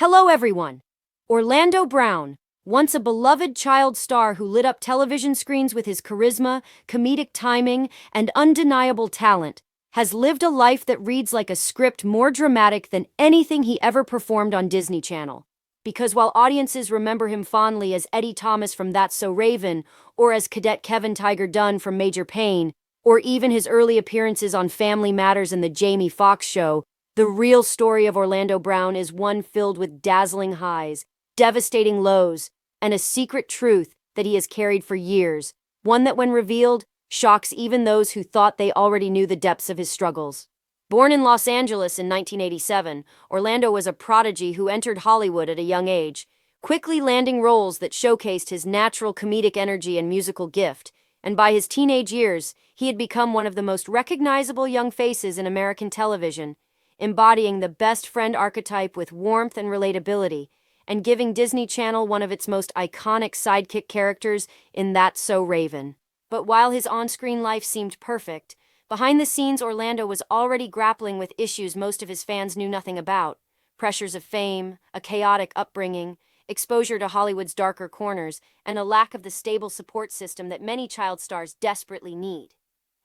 Hello everyone! Orlando Brown, once a beloved child star who lit up television screens with his charisma, comedic timing, and undeniable talent, has lived a life that reads like a script more dramatic than anything he ever performed on Disney Channel. Because while audiences remember him fondly as Eddie Thomas from That's So Raven, or as Cadet Kevin Tiger Dunn from Major Payne, or even his early appearances on Family Matters and The Jamie Foxx Show, the real story of Orlando Brown is one filled with dazzling highs, devastating lows, and a secret truth that he has carried for years, one that, when revealed, shocks even those who thought they already knew the depths of his struggles. Born in Los Angeles in 1987, Orlando was a prodigy who entered Hollywood at a young age, quickly landing roles that showcased his natural comedic energy and musical gift, and by his teenage years, he had become one of the most recognizable young faces in American television, embodying the best friend archetype with warmth and relatability, and giving Disney Channel one of its most iconic sidekick characters in That's So Raven. But while his on-screen life seemed perfect, behind the scenes Orlando was already grappling with issues most of his fans knew nothing about: pressures of fame, a chaotic upbringing, exposure to Hollywood's darker corners, and a lack of the stable support system that many child stars desperately need.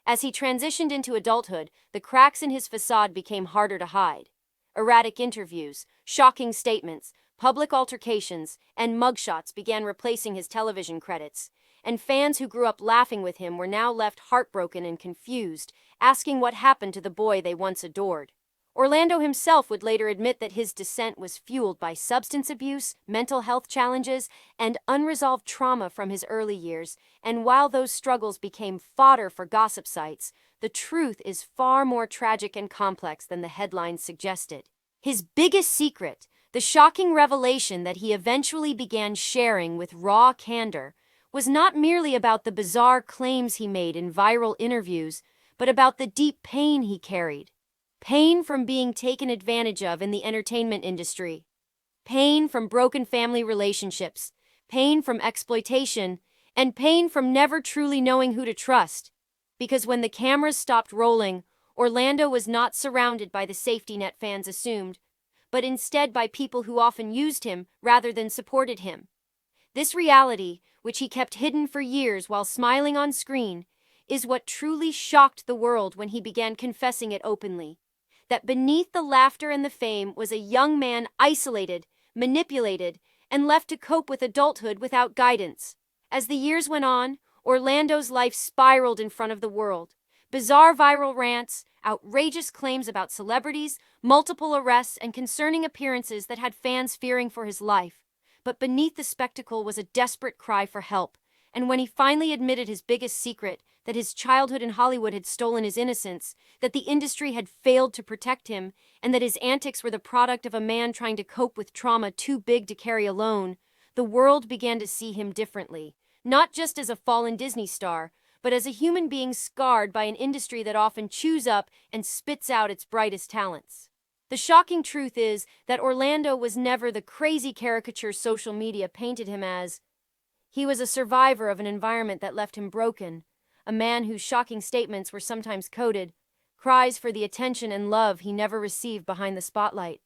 As he transitioned into adulthood, the cracks in his facade became harder to hide. Erratic interviews, shocking statements, public altercations, and mugshots began replacing his television credits, and fans who grew up laughing with him were now left heartbroken and confused, asking what happened to the boy they once adored. Orlando himself would later admit that his descent was fueled by substance abuse, mental health challenges, and unresolved trauma from his early years, and while those struggles became fodder for gossip sites, the truth is far more tragic and complex than the headlines suggested. His biggest secret, the shocking revelation that he eventually began sharing with raw candor, was not merely about the bizarre claims he made in viral interviews, but about the deep pain he carried. Pain from being taken advantage of in the entertainment industry. Pain from broken family relationships. Pain from exploitation. And pain from never truly knowing who to trust. Because when the cameras stopped rolling, Orlando was not surrounded by the safety net fans assumed, but instead by people who often used him rather than supported him. This reality, which he kept hidden for years while smiling on screen, is what truly shocked the world when he began confessing it openly. That beneath the laughter and the fame was a young man isolated, manipulated, and left to cope with adulthood without guidance. As the years went on, Orlando's life spiraled in front of the world. Bizarre viral rants, outrageous claims about celebrities, multiple arrests, and concerning appearances that had fans fearing for his life. But beneath the spectacle was a desperate cry for help, and when he finally admitted his biggest secret, that his childhood in Hollywood had stolen his innocence, that the industry had failed to protect him, and that his antics were the product of a man trying to cope with trauma too big to carry alone, the world began to see him differently, not just as a fallen Disney star, but as a human being scarred by an industry that often chews up and spits out its brightest talents. The shocking truth is that Orlando was never the crazy caricature social media painted him as. He was a survivor of an environment that left him broken, a man whose shocking statements were sometimes coded, cries for the attention and love he never received behind the spotlight.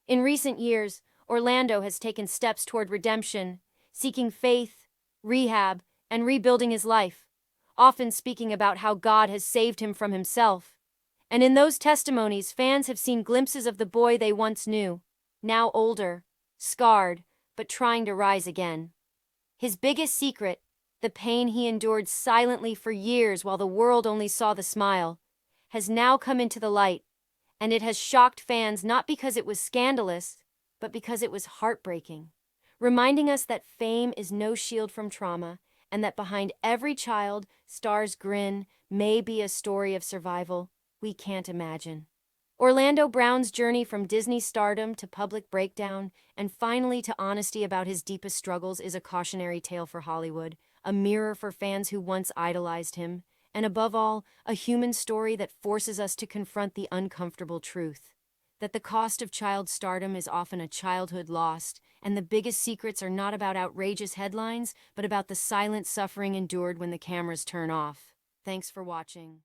In recent years, Orlando has taken steps toward redemption, seeking faith, rehab, and rebuilding his life, often speaking about how God has saved him from himself. And in those testimonies, fans have seen glimpses of the boy they once knew, now older, scarred, but trying to rise again. His biggest secret, the pain he endured silently for years while the world only saw the smile, has now come into the light, and it has shocked fans not because it was scandalous, but because it was heartbreaking, reminding us that fame is no shield from trauma, and that behind every child star's grin may be a story of survival we can't imagine. Orlando Brown's journey from Disney stardom to public breakdown, and finally to honesty about his deepest struggles, is a cautionary tale for Hollywood, a mirror for fans who once idolized him, and above all, a human story that forces us to confront the uncomfortable truth: that the cost of child stardom is often a childhood lost, and the biggest secrets are not about outrageous headlines, but about the silent suffering endured when the cameras turn off. Thanks for watching.